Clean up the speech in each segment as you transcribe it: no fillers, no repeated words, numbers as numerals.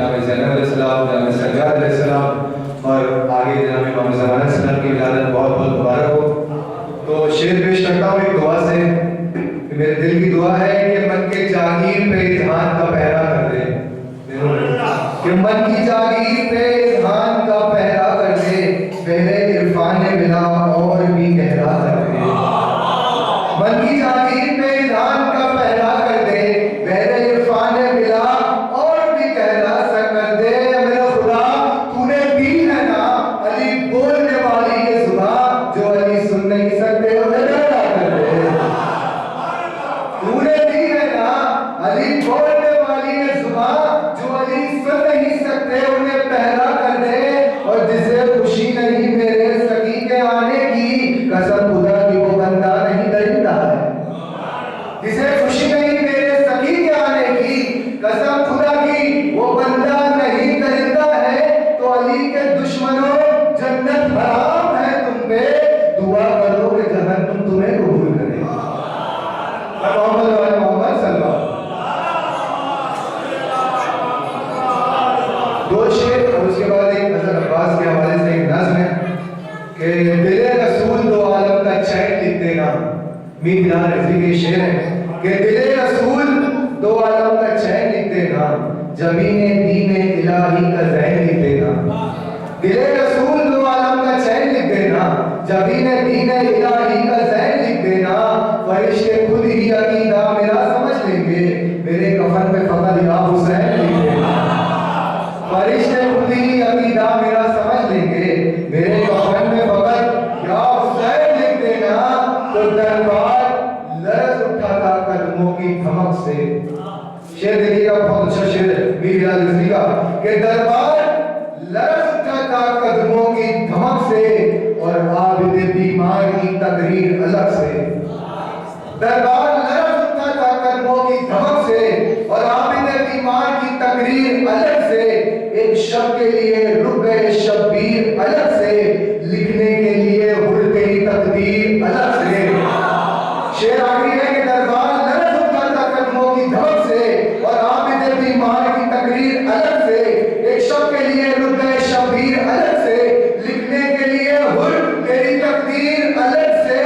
जनाब ज़ैनब अलैहिस्सलाम, जनाब सज्जाद अलैहिस्सलाम और आगे जनाब इमाम ज़मान अलैहिस्सलाम की विलादत बहुत बहुत मुबारक हो। तो शेर पेश करता हूँ एक दुआ से कि मेरे दिल की दुआ है कि मन के जागीर पे इज़हान का पहरा कर दे, कि मन की जागीर पे इज़हान का पहरा कर दे, पहले इरफान मिला और भी गहरा कर दे। मन की जागीर पे इज़हान का पहरा कर दे, पहले इरफान मिला और भी गहरा सा कर दे। मेरा खुदा तूने दी है ना अली बोलने वाली ये जुबान, जो अली सुन नहीं सकते उन्हें पैदा कर दे। तूने दी है ना अली बोलने वाली ये जुबान, जो अली सुन नहीं सकते उन्हें पैदा कर दे। और जिसे खुशी नहीं मेरे सखी के आने की, कसम खुदा की वो बंदा नहीं डरता है। जिसे खुशी नहीं मेरे सखी के आने की, कसम खुदा की वो बंदा नहीं डरता है। तो अली के दुश्मनों जन्नत हराम है तुम पे, दुआ करो कि जहन्नुम तुम्हें कबूल करे। मोहम्मद वाले मोहम्मद सल्लल्लाहु। दो शेर और उसके बाद एक नजर अब्बास के हवाले से एक नज़्म है कि दिले रसूल दो आलम का चैन लिख देगा। मीर बिलाल रफ़ी के शेर है कि दिले रसूल दो आलम का चैन लिख देगा, ज़मीने दीने इलाही का ज़ैन लिख देगा। दिले रसूल दो आलम का चैन लिख देना, ज़मीने दीने इलाही का ज़ैन लिख देना। फरिश्ते खुद ही अकीदा मेरा समझ लेंगे, मेरे कफन में फ़क़त या हुसैन लिख देना। फरिश्ते खुद ही अकीदा मेरा समझ लेंगे, मेरे कफन में फ़क़त या हुसैन लिख देना। तो दरबार लरज़ उठा था कदमों की धमक से। शेर देखिएगा, बहुत अच्छा शेर है मीर बिलाल रफ़ी का कि दरबार लरज़ उठा था कदमों की धमक से, और आबिद बीमार की तकरीर अलग से। दरबार लरज़ उठा था कदमों की धमक से, और आबिद बीमार की तकरीर अलग से। एक शब के लिए रुक गए शब्बीर अलग से, लिखने के लिए उड़ गई तकदीर अलग से। शेर आखिरी है कि दरबार लरज़ उठा था कदमों की धमक से, और आबिद बीमार की तकरीर अलग से। एक शब के लिए रुक गए शब्बीर अलग से, लिखने के लिए उड़ गई तकदीर अलग से।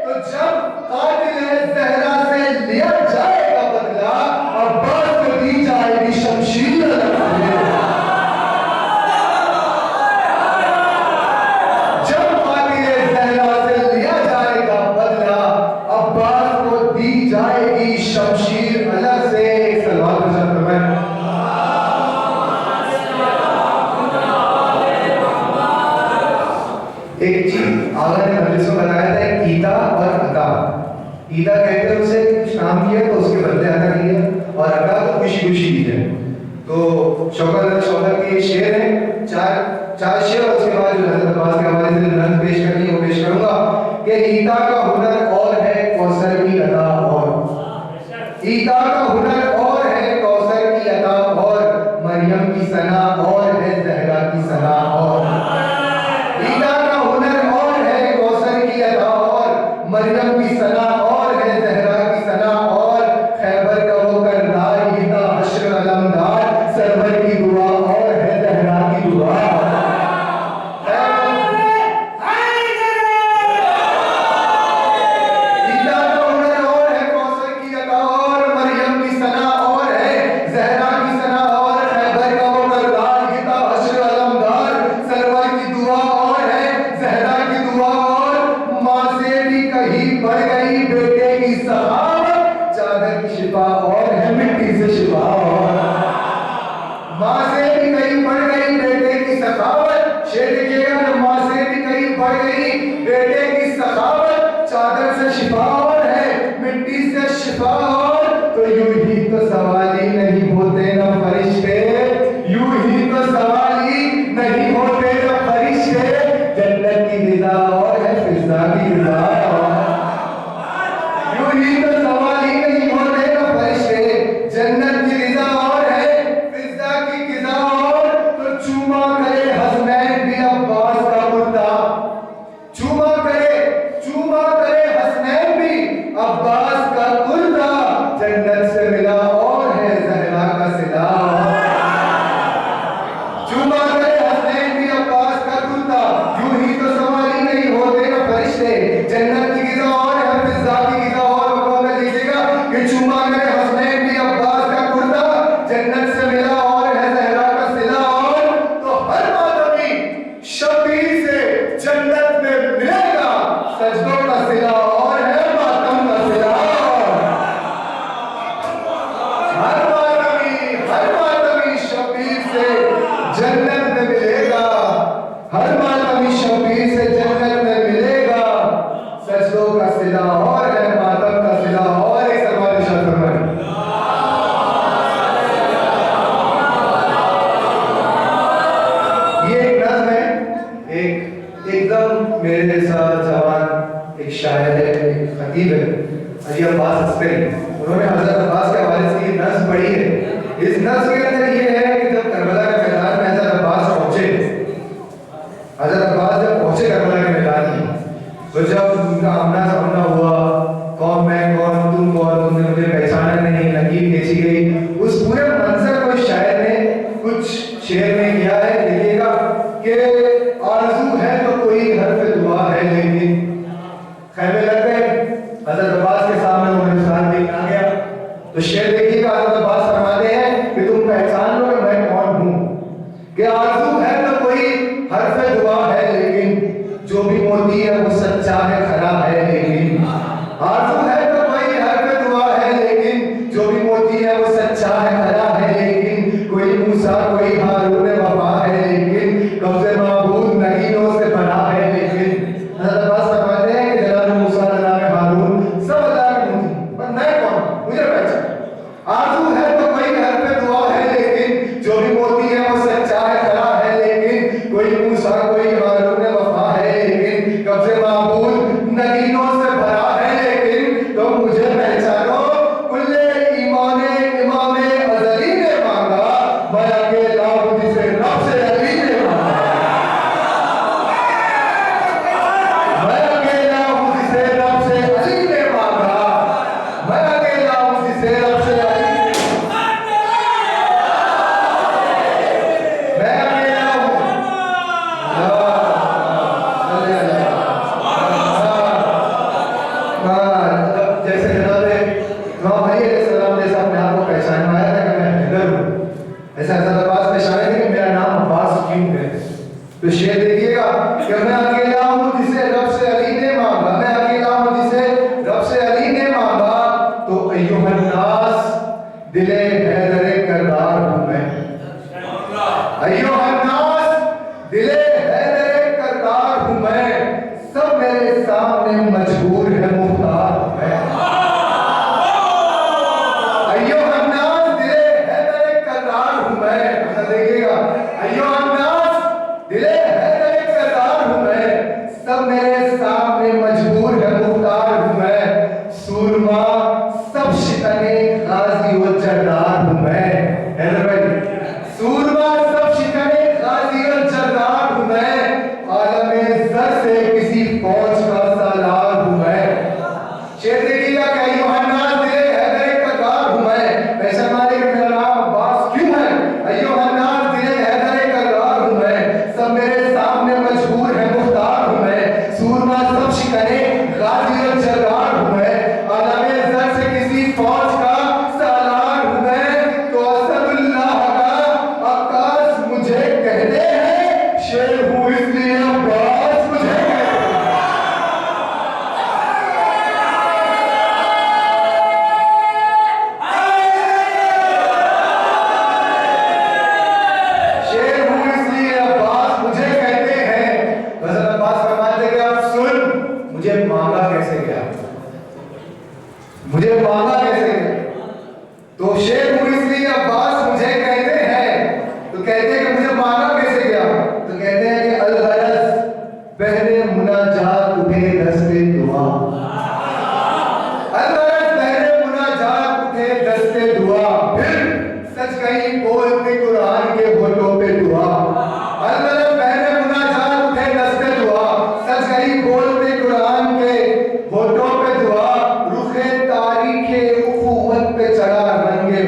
तो जब कातिल ज़हरा से लिया जाएगा बदला, अब्बास को दी जाएगी शमशीर अलग से। जब कातिल ज़हरा से लिया जाएगा बदला, अब्बास को दी जाएगी शमशीर अलग से। सलवात एक चीज आगा ने मजलिसों में बताया था, एक ईदा और अता। ईदा कहते हैं उसे कुछ काम किया तो उसके बदले अता किया, और अता तो खुशी खुशी की है। तो शौकत शौकत के शेर हैं, चार शेर, और उसके बाद जो हज़रत अब्बास के हवाले से नज़्म पेश करनी है वो पेश करूंगा कि ईदा का हुनर और है कौसर की अता और। ईदा का हुनर और है कौसर की अता और, मरियम की सना और है ज़हरा की सना और। ईदा का हुनर और है कौसर की अता और, मरियम की सना और है ज़हरा की सना और। खैबर का वो करदार ये था हश्र अलमदार, सरवर की दुआ और है ज़हरा की दुआ। ईदा का हुनर और है कौसर की अता और, मरियम की सना और है ज़हरा की सना और। खैबर का वो करदार ये था हश्र अलमदार, सरवर की दुआ और है ज़हरा की दुआ और। माँ से भी कहीं बढ़ गई बेटे की सखावत, चादर की शिफा और है मिट्टी से शिफा और। माँ से भी कहीं बढ़ गई बेटे की सखावत, शेर देखिएगा ना, माँ से भी कहीं बढ़ गई बेटे की सखावत, चादर से शिफा और है मिट्टी से शिफा और। तो यूं ही तो सवाली नहीं होते ना फरिश्ते, यूं ही तो सवाली नहीं होते ना फरिश्ते। जन्नत की रिज़ा और है फिज़ा की रिज़ा और। यूं ही तो सवाली नहीं होते ना फरिश्ते, जन्नत की रिज़ा और है फिज़ा की गिज़ा और। तो चूमा करे हसनैन भी अब्बास का कुर्ता, जैसा जवान एक शायर है, एक खतीब है, अली अब्बास अस्करी। उन्होंने हजरत अब्बास के हवाले से ये नज़्म पढ़ी है। इस नज़्म के अंदर ये है कि जब करबला के मैदान में हजरत अब्बास पहुंचे, हजरत अब्बास जब पहुंचे करबला के मैदान में, तो जब उनका आमना सामना हुआ, कौन मैं कौन तुम कौन, तुमने मुझे पहचाना नहीं, लकीर खींची गई, उस पूरे मंजर को शायर ने कुछ शेर में किया है। देखिएगा कि आरज़ू है तो कोई हर्फ दुआ है, लेकिन खैमे लग गए, हजरत अब्बास के सामने उन्हें साथ देखना आ गया। तो शेर देखिएगा, हजरत अब्बास फरमाते हैं कि तुम पहचान लो कि मैं कौन हूँ, कि आरज़ू है तो कोई हर्फ दुआ है, लेकिन जो भी मोती है वो सच्चा है, खरा है, लेकिन आरज़ू है तो कोई हर्फ दुआ है, लेकिन जो भी मोती है वो सच्चा है, खरा है, लेकिन कोई मूसा कोई हारून वफा है, लेकिन कब्ज़े माबूद नगीनों से बना है, लेकिन हज़रत अब्बास फरमाते हैं कि जनाब मूसा जनाब हारून सब अल्लाह के मोती, पर मैं कौन, मुझे पहचान। आरज़ू है तो कोई हर्फ दुआ है, लेकिन जो भी मोती है वो सच्चा है, खरा है, लेकिन कोई मूसा कोई हारून वफा है, लेकिन कब्ज़े माबूद नगीनों से भरा है, लेकिन तो मुझे पहचानो। कुल्ले ईमाने इमामे अज़ली ने मांगा, मैं अकेला हूँ जिसे रब से अली ने मांगा। मैं अकेला हूँ जिसे रब से अली ने मांगा, मैं अकेला हूँ जिसे रब से अली ने मांगा। मैं अकेला हूँ, जैसे जनाब इमाम अली अलैहिस्सलाम जैसा अपने आप को पहचानवाया था कि मैं हैदर हूँ, ऐसा हज़रत अब्बास पहचाने थे कि मेरा नाम अब्बास क्यों है। तो शेर देखिएगा कि मैं अकेला हूँ जिसे रब से अली ने मांगा, मैं अकेला हूँ जिसे रब से अली ने मांगा, तो अय्युहन्नास दिले हैदर करदार हूँ मैं। अय्युहन्नास दिले हैदर करदार हूँ मैं, सब मेरे सामने मजबूर है, मुख्तार हूँ मैं। अय्युहन्नास दिले हैदर करदार हूँ मैं, देखिएगा अय्युहन्नास दिले हैदर करदार हूँ मैं, सब मेरे सामने मजबूर है, मुख्तार हूँ मैं। सूरमा सब शिकने गाजी व जरदार हूँ मैं। हैदर भाई, सूरमा सब शिकने गाजी व जरदार हूँ मैं, आलमे ज़र से किसी फौज का सालार हूँ मैं। शेर देखिएगा कि अय्युहन्नास दिले हैदर करदार हूँ मैं, पहचान वाले कि मेरा नाम अब्बास क्यों है। अय्युहन्नास दिले हैदर करदार हूँ मैं, सब मेरे सामने मजबूर है, मुख्तार हूँ मैं। सूरमा सब शिकने गाजी और जरदार हूँ मैं, आलमे ज़र से किसी फौज का सालार हूँ मैं। तो असदुल्लाह का अक्कास मुझे कहते हैं, शेर हूँ इसलिए अब्बास मुझे कहते हैं। शेर हूँ इसलिए अब्बास मुझे कहते हैं। हज़रत अब्बास फरमाते हैं कि अब सुन, मुझे मांगा कैसे गया, मुझे मांगा कैसे गया। तो शेर हूँ इसलिए अब्बास मुझे कहते हैं, तो कहते हैं कि मुझे मांगा कैसे गया, तो कहते हैं कि अल-गरज़ पहले मुनाजात उठे दस्ते दुआ, अल-गरज़ पहले मुनाजात उठे दस्ते दुआ, फिर सच कहीं बोलते कुरान के होठों पे दुआ। अल-गरज़ पहले मुनाजात उठे दस्ते दुआ, सच कहीं बोलते कुरान के होठों पे दुआ। रुखे तारीखे उखुवत पे चढ़ा रंगे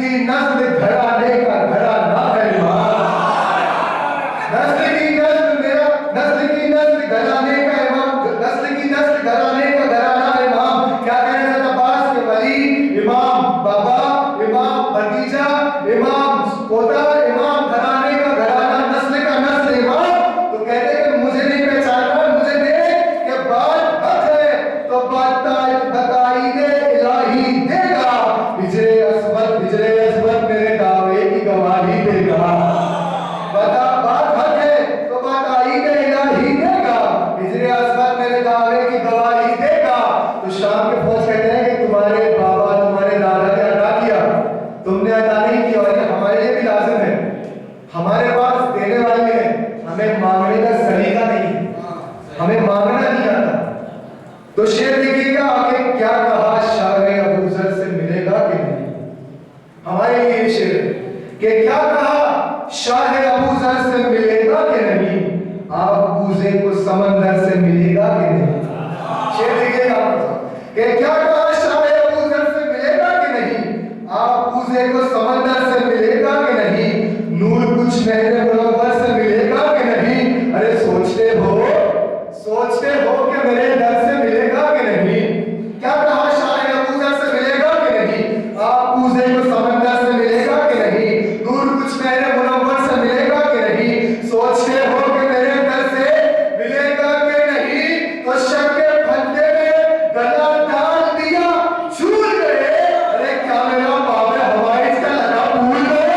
की नस्ल घराने का घराना है इमाम। नस्ल की नस्ल मेरा, नस्ल की नस्ल घराने का इमाम, नस्ल की नस्ल घराने का घराना है इमाम। क्या कह रहे हैं अब्बास के वली, इमाम बाबा, इमाम भतीजा, इमाम पोता, इमाम घराने का घराना, नस्ल का नस्ल इमाम। तो कहते हैं कि मुझे नहीं पहचाना, मुझे दे कि बात हक है तो बताई दे इलाही देगा। हिजरे अस्मत मेरे दावे की गवाही देगा। बता बात हक है तो बताई दे इलाही देगा। हिजरे अस्मत मेरे दावे की गवाही देगा। तो शाम के फौज कहते हैं कि तुम्हारे बाबा तुम्हारे दादा ने अदा किया, तुमने अदा नहीं किया, और ये हमारे लिए भी लाजिम है। हमारे पास देने वाले हैं, हमें मांगने का सलीका नहीं है, हमें मांगना नहीं आता। तो शेर देखिएगा आगे क्या कहा, शाह अबू जर से मिलेगा कि नहीं। हमारे लिए शेर कि क्या कहा, शाह अबू जर से मिलेगा कि नहीं, आप बूझे को समंदर से मिलेगा कि नहीं। शेर देखिएगा कि क्या कहा, शाह अबू जर से मिलेगा कि नहीं, आप बूझे को समंदर से मिलेगा कि नहीं, नूर कुछ नहरे मुनव्वर से मिलेगा कि नहीं। अरे सोचते हो कि मेरे दर से मिलेगा कि नहीं। क्या कहा, शाह अबू जर से मिलेगा कि नहीं, आप बूझे को समंदर से मिलेगा कि नहीं, नूर कुछ नहरे मुनव्वर से मिलेगा कि नहीं। सोचते हो कि मेरे दर से मिलेगा कि नहीं, तो शक के फंदे में गला डाल दिया झूल गए। अरे क्या मेरा बाप है हवाई का लगा भूल गए।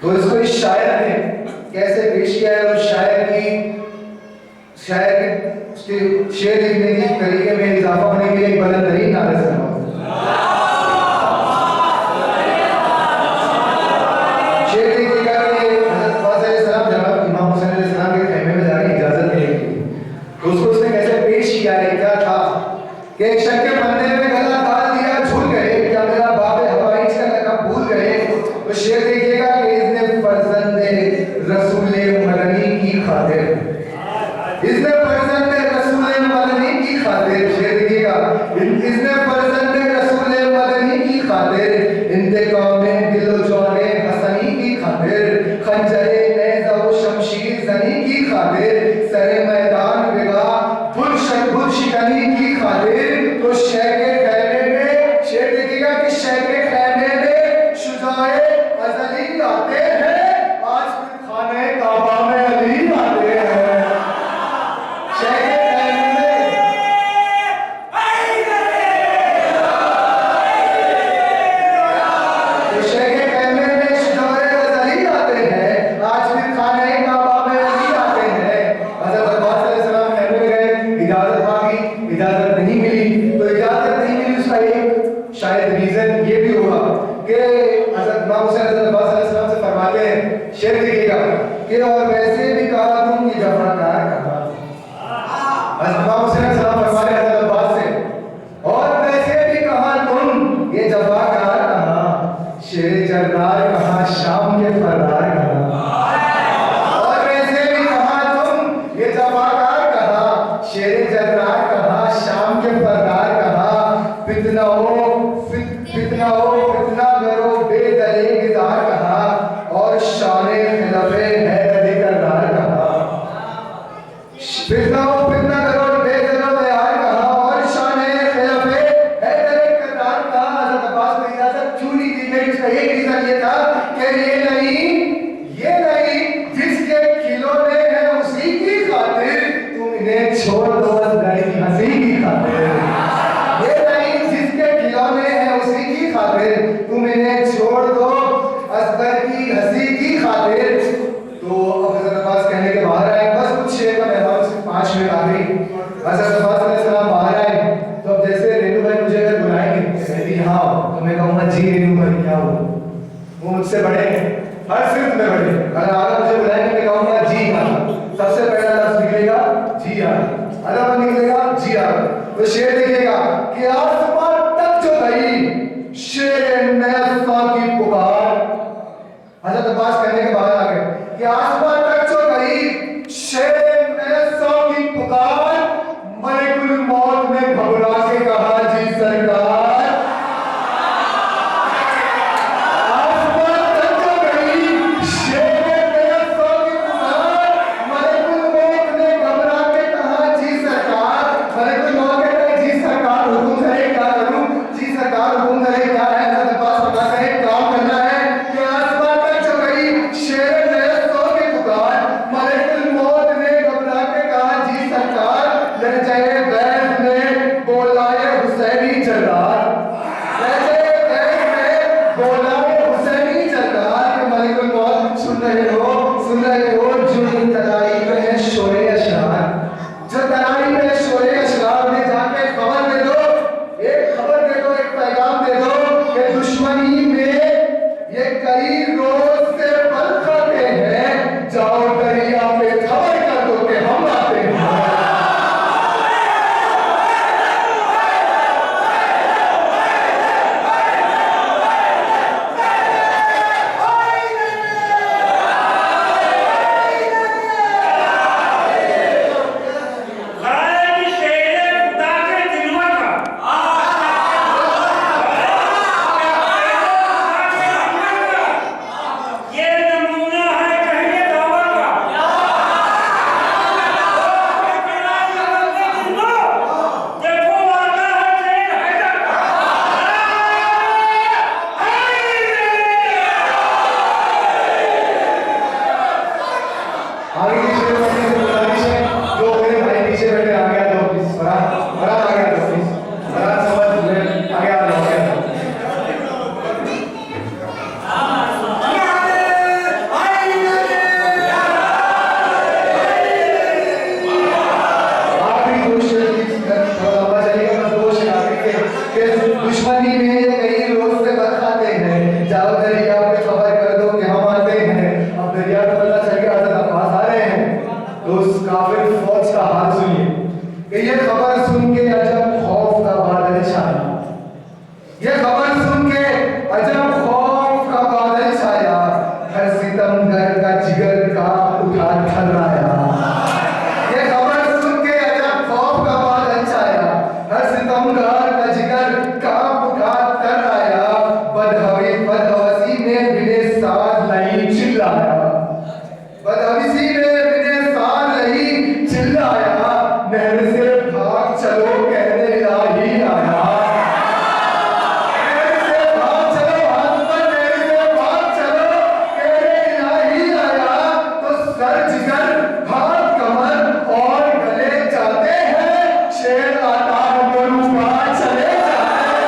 तो इसको इस शायर ने कैसे पेश किया है, और शायर के शेर लिखने की तरीके में इजाफा होने के लिए एक बुलंद तरीन नारे से शेर लिखिएगा कि हज़रत ख्वाजा अलैहिस्सलाम जनाब इमाम हुसैन अलैहिस्सलाम के खैमे में जाने की इजाजत नहीं थी। तो उसको उसने कैसे पेश किया है, क्या था कि एक शक के फंदे में गला डाल दिया झूल गए, क्या मेरा बाप हवाई का लक़ब भूल गए। तो शेर देखिएगा कि इसने फर्जंदे रसूले मदनी की खातिर, इसने फर्जंदे रसूले मदनी की खातिर, शेर देखिएगा इसने फर्जंदे रसूले मदनी की खातिर, इंतकामे दिलो जौने हसनी की खातिर, खंजरे नेज़ा व शमशीर जनी की खातिर, सरे मैदान बिगा बुल शिकनी की खातिर। तो शेर के खैमे में, शेर देखिएगा कि शेर के खैमे में शुजाए अज़ली आते हैं, आज फिर खाने काबा में अली आते हैं। शेर के खैमे में, तो शेर के खैमे में शुजाए अज़ली आते हैं, आज फिर खाने काबा में अली आते हैं। हज़रत अब्बास अलैहिस्सलाम खैमे में गए, इजाजत मांगी, इजाजत नहीं मिली। तो इजाजत नहीं मिली उसका एक शायद रीजन ये भी होगा कि हज़रत इमाम हुसैन हज़रत अब्बास अलैहिस्सलाम से फरमाते हैं, शेर देखिएगा कि और वैसे भी कहा तुम कि जफाकार कहा। हज़रत इमाम हुसैन अलैहिस्सलाम फरमा रहे हैं हज़रत अब्बास से, और वैसे भी कहा तुम ये जफाकार कहा, शेर जर्रार कहा, शाम के फरार कहा। और वैसे भी कहा तुम ये जफाकार कहा, शेर जर्रार कहा, शाम के फरार कहा। फितना करो बेदले गिजार कहा, और शाने खिलाफे है करदार कहा। फितना करो बेदले हज़रत अब्बास अलैहिस्सलाम बाहर आए तो अब जैसे रेनू भाई मुझे अगर बुलाएंगे कहती यहाँ आओ तो मैं कहूँगा जी रेनू भाई क्या हो, वो मुझसे बड़े हैं, हर सिर्फ में बड़े, अगर आगे मुझे बुलाएंगे मैं कहूँगा जी आगा, सबसे पहला लफ्ज़ निकलेगा जी आगा, अदब निकलेगा जी आगा। तो शेर देखिएगा कि आसमान तक जो गई शेर नैसा की पुकार, हज़रत अब्बास कहने के बाद आ गए कि आसमान तक जो गई शेर नैसा की पुकार, मलिकुल मौत ने घबरा के कहा जी सरकार। आसमान तक जो गई शेर नैसा की पुकार, मलिकुल मौत ने घबरा के कहा जी सरकार। मलिकुल मौत कहता है जी सरकार हुक्म करे क्या करूं, जी सरकार हुक्म करे क्या है। हज़रत अब्बास बताते हैं काम करना है कि आसमान तक जो गई शेर नैसा की पुकार, मलिकुल मौत ने घबरा के कहा जी सरकार। लहज़े गैज़ में बोलाए हुसैनी जल्लाद, लहज़े गैज़ में बोलाए हुसैनी जल्लाद कि मलिकुल मौत सुन रहे हो जो तराई पे है शोरे अशरार, जो तराई पे है शोरे अशरार में जाके खबर दे दो, एक खबर दे दो, एक पैगाम दे दो कि दुश्मनी में ये कई रोज से बल खाते हैं, जाओ दरिया पे खबर कर दो कि हम आते हैं। आगे की शेर वाली गुजारिश है जो मेरे भाई पीछे बैठे आ गया तो प्लीज फरहान आ गया तो प्लीज फरहान समझ ले आ गया तो आखिरी दो शेर थोड़ा लंबा चलेगा, बस दो शेर आखिरी के दुश्मनी में ये कई रोज से बल खाते हैं, जाओ दरिया पे खबर कर दो कि हम आते हैं। अब दरिया पे पता चल गया हज़रत अब्बास आ रहे हैं तो उस काफिर फौज का हाल सुनिए कि ये खबर सुन के अजब खौफ का बादल छाया, ये खबर सुन के अजब खौफ का बादल छाया, हर सितमगर का जिगर का उठा थर्राया। ये खबर सुन के अजब खौफ का बादल छाया, हर सितमगर का जिगर का उठा थर्राया। बदहवसी में बिने साथ नहीं चिल्लाया, बदहवसी में बिने साथ नहीं चिल्लाया, नहर से भाग चलो कहने इलाही आया। नहर से भाग चलो हाथ पर, नहर से भाग चलो कहने इलाही आया। तो सर जिगर हाथ कमर और गले जाते हैं, शेर आता है तो रूपा चले जाते हैं।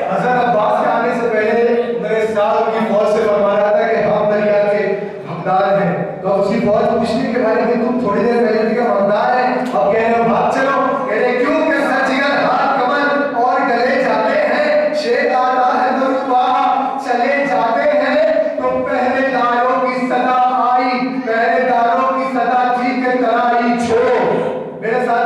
हज़रत अब्बास के आने से पहले मेरे साथ की फौज से फरमा रहा था कि हम दरिया के हकदार हैं, तो उसकी फौज पूछने के बारे में तुम थोड़ी देर पहले भी हकदार हैं, अब कह रहे हो भाग चलो, कह रहे क्यों कि सर जिगर हाथ कमर और गले जाते हैं, शेर आता है तो रुपा चले जाते हैं। तो पहरेदारों की सदा आई, पहरेदारों की सदा थी कि तराई छोड़ो, मेरे साथ